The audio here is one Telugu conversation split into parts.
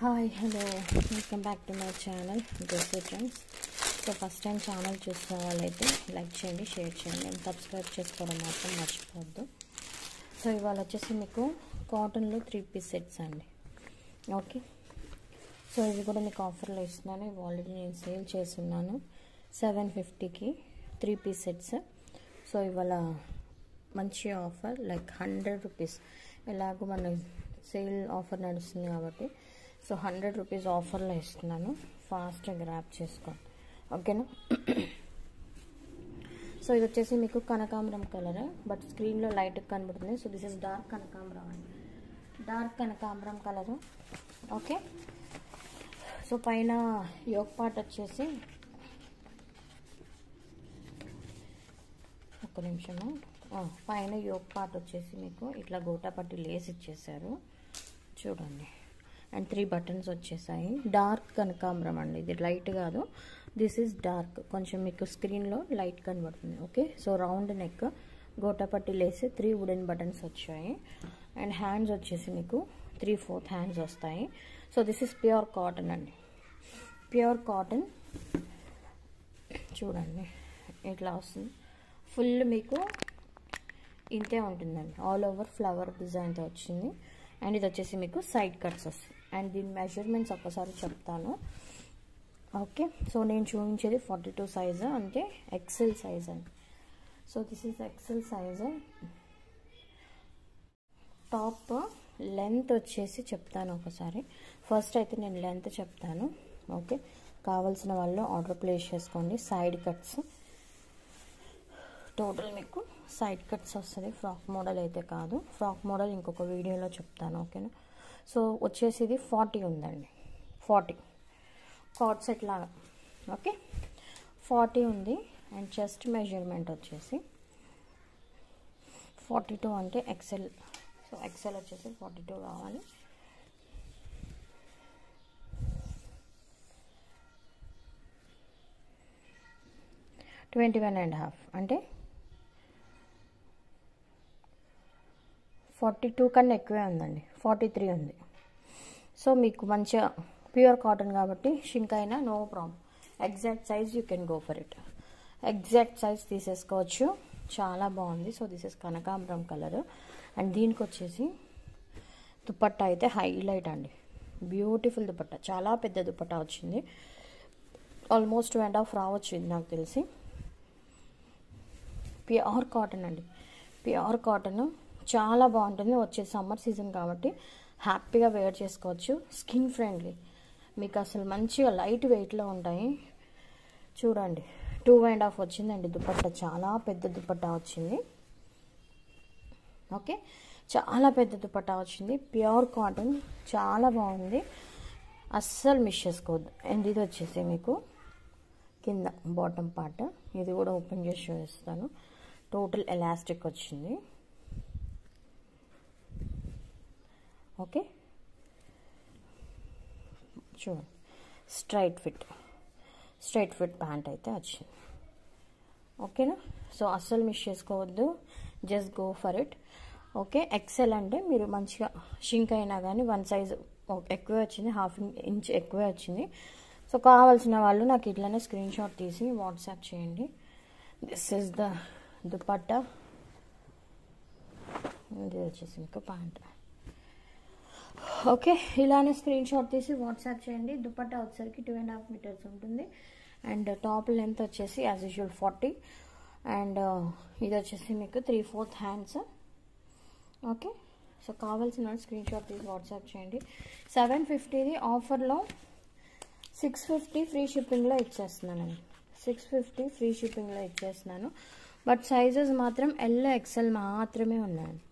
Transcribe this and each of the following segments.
Hi hello welcome back to my channel dress trends. So first time channel చూస్తున్న వాళ్ళైతే లైక్ చేయండి, షేర్ చేయండి అండ్ సబ్స్క్రైబ్ చేసుకోవడం మాత్రం మర్చిపోవద్దు. సో ఇవాళ వచ్చేసి మీకు కాటన్లో 3 పీస్ సెట్స్ అండి. ఓకే, సో ఇవి కూడా మీకు ఆఫర్లో ఇస్తున్నాను. ఇవి ఆల్రెడీ నేను సేల్ చేస్తున్నాను 750కి 3 పీస్ సెట్స్. సో ఇవాళ మంచి ఆఫర్, లైక్ 100 రూపీస్. ఎలాగో మన సేల్ ఆఫర్ నడుస్తుంది కాబట్టి సో 100 రూపీస్ ఆఫర్లో ఇస్తున్నాను. ఫాస్ట్గా గ్రాప్ చేసుకోండి, ఓకేనా. సో ఇది వచ్చేసి మీకు కనకాంబరం కలర్, బట్ స్క్రీన్లో లైట్గా కనబడుతుంది. సో దిస్ ఇస్ డార్క్ కనకాంబరం అండి, డార్క్ కనకాంబరం కలరు. ఓకే, సో పైన యోక్ పార్ట్ వచ్చేసి ఒక్క నిమిషము, పైన యోక్ పార్ట్ వచ్చేసి మీకు ఇట్లా గోటాపట్టి లేస్ ఇచ్చేసారు చూడండి. అండ్ 3 బటన్స్ వచ్చేసాయి. డార్క్ కనకాంబరం అండి, ఇది లైట్ కాదు, దిస్ ఈజ్ డార్క్. కొంచెం మీకు స్క్రీన్లో లైట్ కనబడుతుంది. Okay, so round neck, gota patti లేసి 3 వుడెన్ బటన్స్ వచ్చాయి. అండ్ హ్యాండ్స్ వచ్చేసి మీకు 3/4 హ్యాండ్స్ వస్తాయి. So this is pure cotton అండి, ప్యూర్ కాటన్. చూడండి ఇట్లా వస్తుంది, ఫుల్ మీకు ఇంతే ఉంటుందండి. ఆల్ ఓవర్ ఫ్లవర్ డిజైన్తో వచ్చింది. అండ్ ఇది వచ్చేసి మీకు సైడ్ కట్స్ వస్తాయి. అండ్ దీని మెజర్మెంట్స్ ఒక్కసారి చెప్తాను. ఓకే, సో నేను చూపించేది 42 సైజు, అంటే ఎక్సెల్ సైజ్ అండి. So this is XL size. Top length వచ్చేసి చెప్తాను ఒకసారి. ఫస్ట్ అయితే నేను లెంత్ చెప్తాను. ఓకే, కావాల్సిన వాళ్ళు ఆర్డర్ ప్లేస్ చేసుకోండి. సైడ్ కట్స్ టోటల్ మీకు సైడ్ కట్స్ వస్తుంది, ఫ్రాక్ మోడల్ అయితే కాదు. ఫ్రాక్ మోడల్ ఇంకొక వీడియోలో చెప్తాను, ఓకేనా. సో వచ్చేసి ఇది 40 ఉందండి, 40 కార్డ్ సెట్ లాగా. ఓకే, 40 ఉంది. అండ్ చెస్ట్ మెజర్మెంట్ వచ్చేసి 42 అంటే ఎక్సెల్. సో ఎక్సెల్ వచ్చేసి 42 కావాలి. $21.5 అంటే 42 కన్నా ఎక్కువే ఉందండి, 43 ఉంది. సో మీకు మంచిగా ప్యూర్ కాటన్ కాబట్టి షింక్ అయినా no problem. Exact size you can go for it, exact size తీసేసుకోవచ్చు. చాలా బాగుంది. సో దిస్ ఇస్ కనకాంబరం కలర్. అండ్ దీనికి వచ్చేసి దుపట్టా అయితే హైలైట్ అండి, బ్యూటిఫుల్ దుపట్టా, చాలా పెద్ద దుపట్టా వచ్చింది. ఆల్మోస్ట్ 2.5 రావచ్చు ఇది నాకు తెలిసి. ప్యూర్ కాటన్ అండి, ప్యూర్ కాటన్ చాలా బాగుంటుంది. వచ్చే సమ్మర్ సీజన్ కాబట్టి హ్యాపీగా వేర్ చేసుకోవచ్చు. స్కిన్ ఫ్రెండ్లీ, మీకు అసలు మంచిగా లైట్ వెయిట్లో ఉంటాయి. చూడండి 2.5 వచ్చిందండి దుపట్టా, చాలా పెద్ద దుపట్టా వచ్చింది. ఓకే, చాలా పెద్ద దుపట్టా వచ్చింది. ప్యూర్ కాటన్ చాలా బాగుంది, అస్సలు మిస్ చేసుకోవద్దు. అండ్ ఇది వచ్చేసి మీకు కింద బాటమ్ పార్ట్, ఇది కూడా ఓపెన్ చేసి చూపిస్తాను. టోటల్ ఎలాస్టిక్ వచ్చింది. ఓకే, చూడండి స్ట్రైట్ ఫిట్ ప్యాంట్ అయితే వచ్చింది. ఓకేనా, సో అస్సలు మిస్ చేసుకోవద్దు, just go for it. Okay, XL అంటే మీరు మంచిగా షింక్ అయినా కానీ 1 సైజ్ ఎక్కువే వచ్చింది, 1/2 ఇంచ్ ఎక్కువే వచ్చింది. సో కావాల్సిన వాళ్ళు నాకు ఇట్లానే స్క్రీన్ షాట్ తీసి వాట్సాప్ చేయండి. దిస్ ఈజ్ ద దుపట్టా, ఇది వచ్చేసి మీకు ప్యాంట్. ఓకే, ఇలానే స్క్రీన్ షాట్ తీసి వాట్సాప్ చేయండి. దుపట్టా వచ్చేసరికి 2.5 మీటర్స్ ఉంటుంది. అండ్ టాప్ లెంత్ వచ్చేసి యాజ్ యూజువల్ 40. అండ్ ఇది వచ్చేసి మీకు 3/4 హ్యాండ్స్. ఓకే, సో కావాల్సిన స్క్రీన్ షాట్ తీసి వాట్సాప్ చేయండి. 750ది ఆఫర్లో 650 ఫ్రీ షిప్పింగ్లో ఇచ్చేస్తున్నానండి. 650 ఫ్రీ షిప్పింగ్లో ఇచ్చేస్తున్నాను. బట్ సైజెస్ మాత్రం ఎల్ ఎక్సెల్ మాత్రమే ఉన్నాయండి.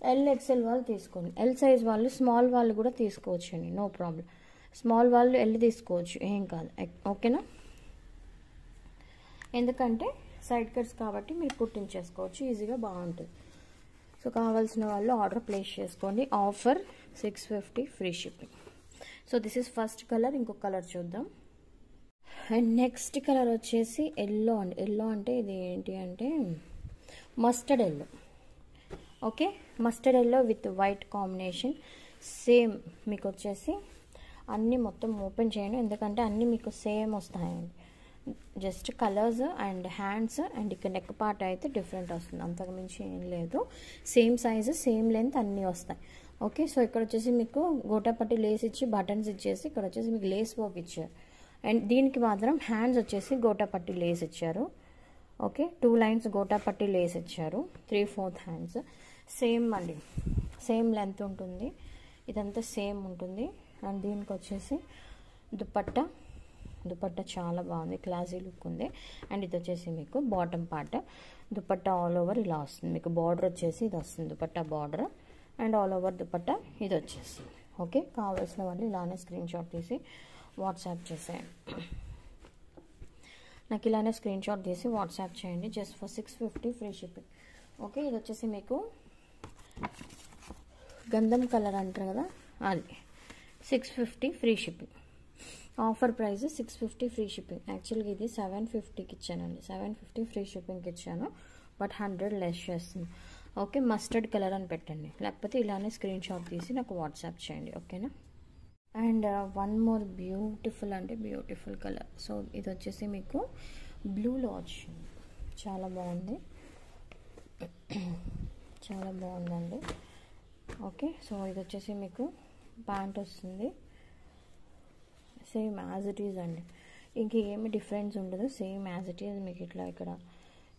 ఎల్ ఎక్సెల్ వాళ్ళు తీసుకోండి, ఎల్ సైజ్ వాళ్ళు స్మాల్ వాళ్ళు కూడా తీసుకోవచ్చు అండి, నో ప్రాబ్లం. స్మాల్ వాళ్ళు ఎల్ తీసుకోవచ్చు, ఏం కాదు. ఓకేనా, ఎందుకంటే సైడ్ కట్స్ కాబట్టి మీరు కుట్టించేసుకోవచ్చు ఈజీగా, బాగుంటుంది. సో కావాల్సిన వాళ్ళు ఆర్డర్ ప్లేస్ చేసుకోండి. Offer 650 free shipping. So this is first colour. ఇంకొక కలర్ చూద్దాం. అండ్ నెక్స్ట్ కలర్ వచ్చేసి ఎల్లో అండి. ఎల్లో అంటే ఇది ఏంటి అంటే mustard yellow. Okay, mustard yellow with white combination. Same మీకు వచ్చేసి అన్నీ మొత్తం ఓపెన్ చేయను, ఎందుకంటే అన్నీ మీకు సేమ్ వస్తాయండి. Just colours and hands and ఇక్కడ నెక్ పార్ట్ అయితే డిఫరెంట్ వస్తుంది, అంతకుమించి ఏం లేదు. సేమ్ సైజు సేమ్ లెంత్ అన్నీ వస్తాయి. ఓకే, సో ఇక్కడ వచ్చేసి మీకు గోటాపట్టి లేస్ ఇచ్చి బటన్స్ ఇచ్చేసి ఇక్కడ వచ్చేసి మీకు లేస్ వర్క్ ఇచ్చారు. అండ్ దీనికి మాత్రం హ్యాండ్స్ వచ్చేసి గోటాపట్టి లేస్ ఇచ్చారు. ఓకే, 2 లైన్స్ గోటాపట్టి లేస్ ఇచ్చారు, 3/4 హ్యాండ్స్. సేమ్ అండి, సేమ్ లెంత్ ఉంటుంది, ఇదంతా సేమ్ ఉంటుంది. అండ్ దీనికి వచ్చేసి దుపట్టా చాలా బాగుంది, క్లాసీ లుక్ ఉంది. అండ్ ఇది వచ్చేసి మీకు bottom part. Dupatta all over ఇలా వస్తుంది మీకు, బార్డర్ వచ్చేసి ఇది వస్తుంది dupatta border, and all over dupatta ఇది వచ్చేస్తుంది. ఓకే, కావాల్సిన వాళ్ళు ఇలానే స్క్రీన్ షాట్ తీసి వాట్సాప్ చేసేయండి. నాకు ఇలానే స్క్రీన్ షాట్ తీసి వాట్సాప్ చేయండి, just for 650 free shipping. Okay, ఇది వచ్చేసి మీకు గంధం కలర్ అంటారు కదా, అది 650 free shipping. Offer price 650 free shipping. యాక్చువల్గా ఇది 750కి ఇచ్చానండి, 750 ఫ్రీ షిప్పింగ్కి ఇచ్చాను, బట్ 100 లెస్ చేస్తుంది. ఓకే, మస్టర్డ్ కలర్ అని పెట్టండి, లేకపోతే ఇలానే స్క్రీన్ షాట్ తీసి నాకు వాట్సాప్ చేయండి. ఓకేనా. అండ్ వన్ మోర్ బ్యూటిఫుల్ అంటే బ్యూటిఫుల్ కలర్. సో ఇది వచ్చేసి మీకు బ్లూలో వచ్చింది, చాలా బాగుంది, చాలా బాగుందండి. ఓకే, సో ఇది వచ్చేసి మీకు ప్యాంట్ వస్తుంది, సేమ్ యాజ్ ఇట్ ఈజ్ అండి, ఇంకేమి డిఫరెన్స్ ఉండదు, సేమ్ యాజ్ ఇట్ ఈజ్ మీకు ఇట్లా ఇక్కడ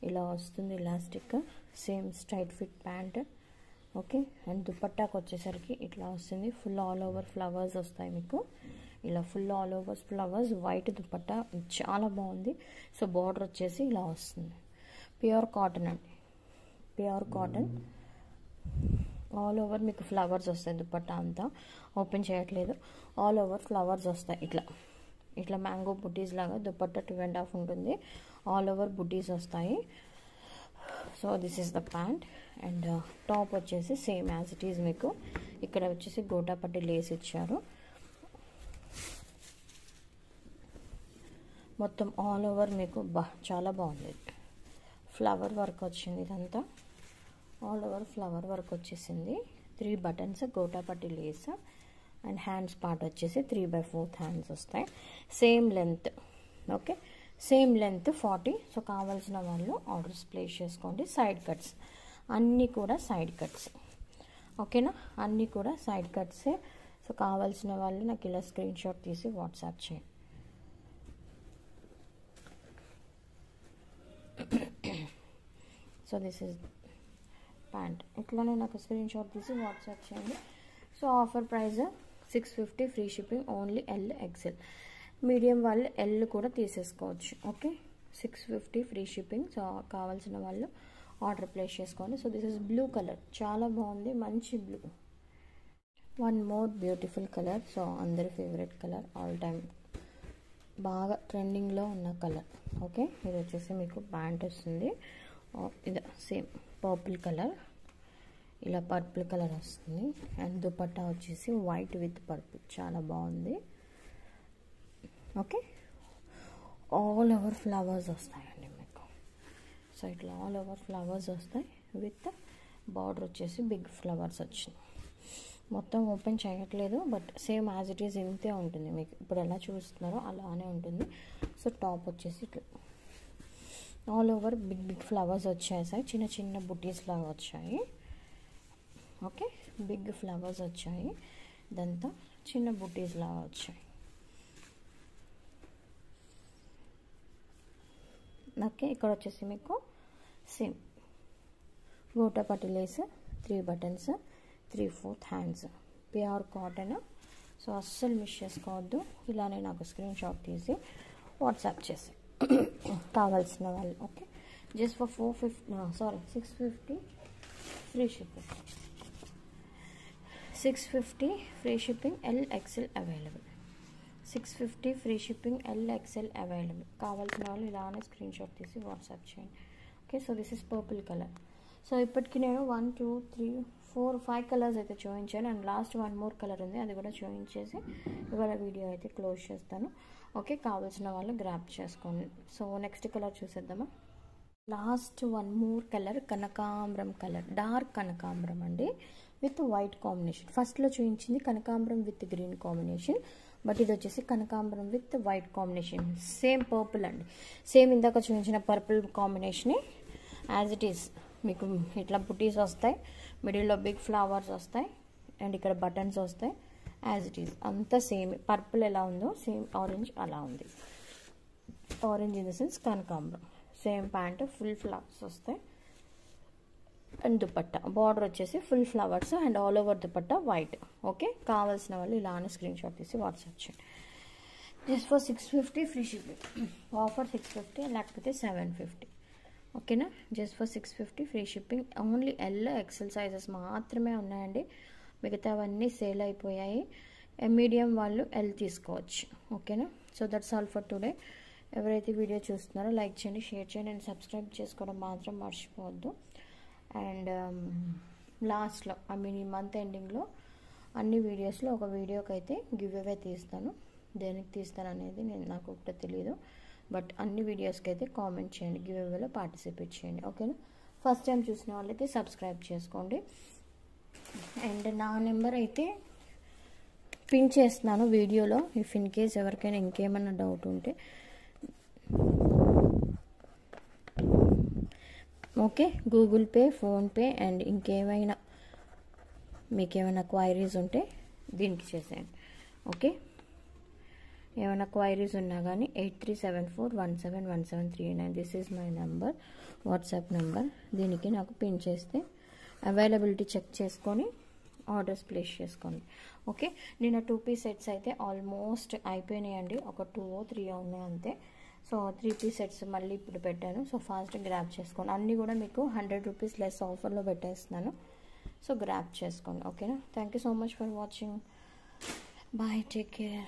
ఇలా వస్తుంది elastic, same straight fit pant. Okay, and దుపట్టాకు వచ్చేసరికి ఇట్లా వస్తుంది, ఫుల్ ఆల్ ఓవర్ ఫ్లవర్స్ వస్తాయి మీకు, ఇలా full all over flowers, white dupatta చాలా బాగుంది. సో బార్డర్ వచ్చేసి ఇలా వస్తుంది, ప్యూర్ కాటన్ అండి, ప్యూర్ కాటన్, ఆల్ ఓవర్ మీకు ఫ్లవర్స్ వస్తాయి. దుపట్టా అంతా ఓపెన్ చేయట్లేదు, ఆల్ ఓవర్ ఫ్లవర్స్ వస్తాయి, ఇట్లా మ్యాంగో బుటీస్ లాగా దుపట్టా 2.5 ఉంటుంది, ఆల్ ఓవర్ బుటీస్ వస్తాయి. So this is the pant. And top వచ్చేసి సేమ్ యాజ్ ఇట్ ఈజ్ మీకు, ఇక్కడ వచ్చేసి గోటాపట్టి లేస్ ఇచ్చారు, మొత్తం ఆల్ ఓవర్ మీకు చాలా బాగుంది, ఫ్లవర్ వర్క్ వచ్చింది, ఇదంతా ఆల్ ఓవర్ ఫ్లవర్ వర్క్ వచ్చేసింది. 3 బటన్స్ గోటాపట్టి లేస్, అండ్ హ్యాండ్స్ పార్ట్ వచ్చేసి 3/4 హ్యాండ్స్ వస్తాయి, same length. Okay, same length 40. So కావాల్సిన వాళ్ళు ఆర్డర్స్ ప్లేస్ చేసుకోండి. సైడ్ కట్స్ అన్నీ కూడా సైడ్ కట్స్, ఓకేనా, అన్నీ కూడా సైడ్ కట్సే. సో కావాల్సిన వాళ్ళు నాకు ఇలా స్క్రీన్ షాట్ తీసి వాట్సాప్ చేయండి. సో దిస్ ఇస్ ప్యాంట్, ఇట్లానే నాకు స్క్రీన్ షాట్ తీసి వాట్సాప్ చేయండి. So offer price 650 free shipping, only L XL, medium వాళ్ళు ఎల్ కూడా తీసేసుకోవచ్చు. Okay, 650 free shipping. సో కావాల్సిన వాళ్ళు ఆర్డర్ ప్లేస్ చేసుకోండి. So this is blue colour, చాలా బాగుంది, మంచి blue. One more beautiful colour, so అందరి ఫేవరెట్ కలర్, ఆల్ టైమ్ బాగా ట్రెండింగ్లో ఉన్న కలర్. ఓకే, ఇది వచ్చేసి మీకు ప్యాంట్ వస్తుంది, ఇది సేమ్ పర్పుల్ కలర్, ఇలా పర్పుల్ కలర్ వస్తుంది. అండ్ దుపట్టా వచ్చేసి వైట్ విత్ పర్పుల్, చాలా బాగుంది. ఓకే, ఆల్ ఓవర్ ఫ్లవర్స్ వస్తాయండి మీకు. సో ఇట్లా ఆల్ ఓవర్ ఫ్లవర్స్ వస్తాయి, విత్ బార్డర్ వచ్చేసి బిగ్ ఫ్లవర్స్ వచ్చింది. మొత్తం ఓపెన్ చేయట్లేదు, but same as it is ఇంతే ఉంటుంది మీకు, ఇప్పుడు ఎలా చూస్తున్నారో అలానే ఉంటుంది. సో టాప్ వచ్చేసి ఇట్లా all over big big flowers వచ్చేసాయి, చిన్న చిన్న బుటీస్ లాగా వచ్చాయి. ఓకే, బిగ్ ఫ్లవర్స్ వచ్చాయి, ఇదంతా చిన్న బుటీస్ లాగా వచ్చాయి. ఓకే, ఇక్కడ వచ్చేసి మీకు సేమ్ గోటాపట్టి lace, 3 buttons, 3/4 hands, pure cotton. So అస్సలు మిస్ చేసుకోవద్దు, ఇలానే నాకు స్క్రీన్ షాట్ తీసి వాట్సాప్ చేసి కావాల్సిన వాళ్ళు. Okay, just for 650 free shipping, 650 free shipping, L XL available, 650 free shipping, L XL available. కావాల్సిన వాళ్ళు ఇలానే స్క్రీన్ షాట్ తీసి వాట్సాప్ చేయండి. Okay, so this is purple colour. So ఇప్పటికి నేను 1 2 3 4 5 కలర్స్ అయితే చూపించాను, అండ్ లాస్ట్ 1 మోర్ కలర్ ఉంది, అది కూడా చూపించేసి ఇవాళ వీడియో అయితే క్లోజ్ చేస్తాను. ఓకే, కావాల్సిన వాళ్ళు గ్రాప్ చేసుకోండి. సో నెక్స్ట్ కలర్ చూసేద్దామా. లాస్ట్ 1 మోర్ కలర్, కనకాంబరం కలర్, డార్క్ కనకాంబరం అండి, విత్ వైట్ కాంబినేషన్. ఫస్ట్లో చూపించింది కనకాంబరం విత్ గ్రీన్ కాంబినేషన్, బట్ ఇది వచ్చేసి కనకాంబరం with white combination. Same purple అండి, సేమ్ ఇందాక చూపించిన పర్పుల్ కాంబినేషనే యాజ్ ఇట్ ఈస్. మీకు ఇట్లా బుటీస్ వస్తాయి, మిడిల్లో బిగ్ ఫ్లవర్స్ వస్తాయి, అండ్ ఇక్కడ బటన్స్ వస్తాయి. యాజ్ ఇట్ ఈస్ అంతా సేమ్. పర్పుల్ ఎలా ఉందో సేమ్ ఆరెంజ్ అలా ఉంది. ఆరెంజ్ ఇన్ ద సెన్స్ కనకాంబరం. సేమ్ ప్యాంట్, ఫుల్ ఫ్లవర్స్ వస్తాయి. అండ్ దుపట్టా బార్డర్ వచ్చేసి full flowers and all over dupatta white. Okay, కావాల్సిన వాళ్ళు ఇలానే స్క్రీన్ షాట్ తీసి వాట్సాప్ చేయండి. Just for 650 free shipping. Offer 650 లేకపోతే 750. ఓకేనా, just for 650 free shipping. Only L XL sizes మాత్రమే ఉన్నాయండి, మిగతావన్నీ సేల్ అయిపోయాయి. మీడియం వాళ్ళు ఎల్ తీసుకోవచ్చు. ఓకేనా, so that's all for today. ఎవరైతే వీడియో చూస్తున్నారో లైక్ చేయండి, షేర్ చేయండి అండ్ సబ్స్క్రైబ్ చేసుకోవడం మాత్రం మర్చిపోవద్దు. అండ్ లాస్ట్లో ఈ మంత్ ఎండింగ్లో అన్ని వీడియోస్లో ఒక వీడియోకి అయితే గివ్ అవే తీస్తాను. దేనికి తీస్తాను అనేది నాకు ఒకటి తెలియదు, బట్ అన్ని వీడియోస్కి అయితే కామెంట్ చేయండి, గివ్ అవేలో పార్టిసిపేట్ చేయండి. ఓకేనా, ఫస్ట్ టైం చూసిన వాళ్ళైతే సబ్స్క్రైబ్ చేసుకోండి. అండ్ నా నెంబర్ అయితే పిన్ చేస్తున్నాను వీడియోలో. ఇఫ్ ఇన్ కేస్ ఎవరికైనా ఇంకేమైనా డౌట్ ఉంటే. Okay, Google pay, PhonePe and ఇంకేమైనా మీకేమైనా క్వైరీస్ ఉంటే దీనికి చేసేయండి. ఓకే, ఏమైనా క్వైరీస్ ఉన్నా కానీ 8374171739 this is my number, WhatsApp number. దీనికి నాకు పిన్ చేస్తే అవైలబిలిటీ చెక్ చేసుకొని ఆర్డర్స్ ప్లేస్ చేసుకోండి. ఓకే, నిన్న 2 పీస్ సెట్స్ అయితే ఆల్మోస్ట్ అయిపోయినాయండి. ఒక 2 or 3 ఉన్నాయి అంతే. సో 3 పీస్ సెట్స్ మళ్ళీ ఇప్పుడు పెట్టాను. సో ఫాస్ట్ గ్రాప్ చేసుకోండి. అన్నీ కూడా మీకు 100 రూపీస్ లెస్ ఆఫర్లో పెట్టేస్తున్నాను. సో గ్రాప్ చేసుకోండి. ఓకేనా, thank you so much for watching. Bye, take care.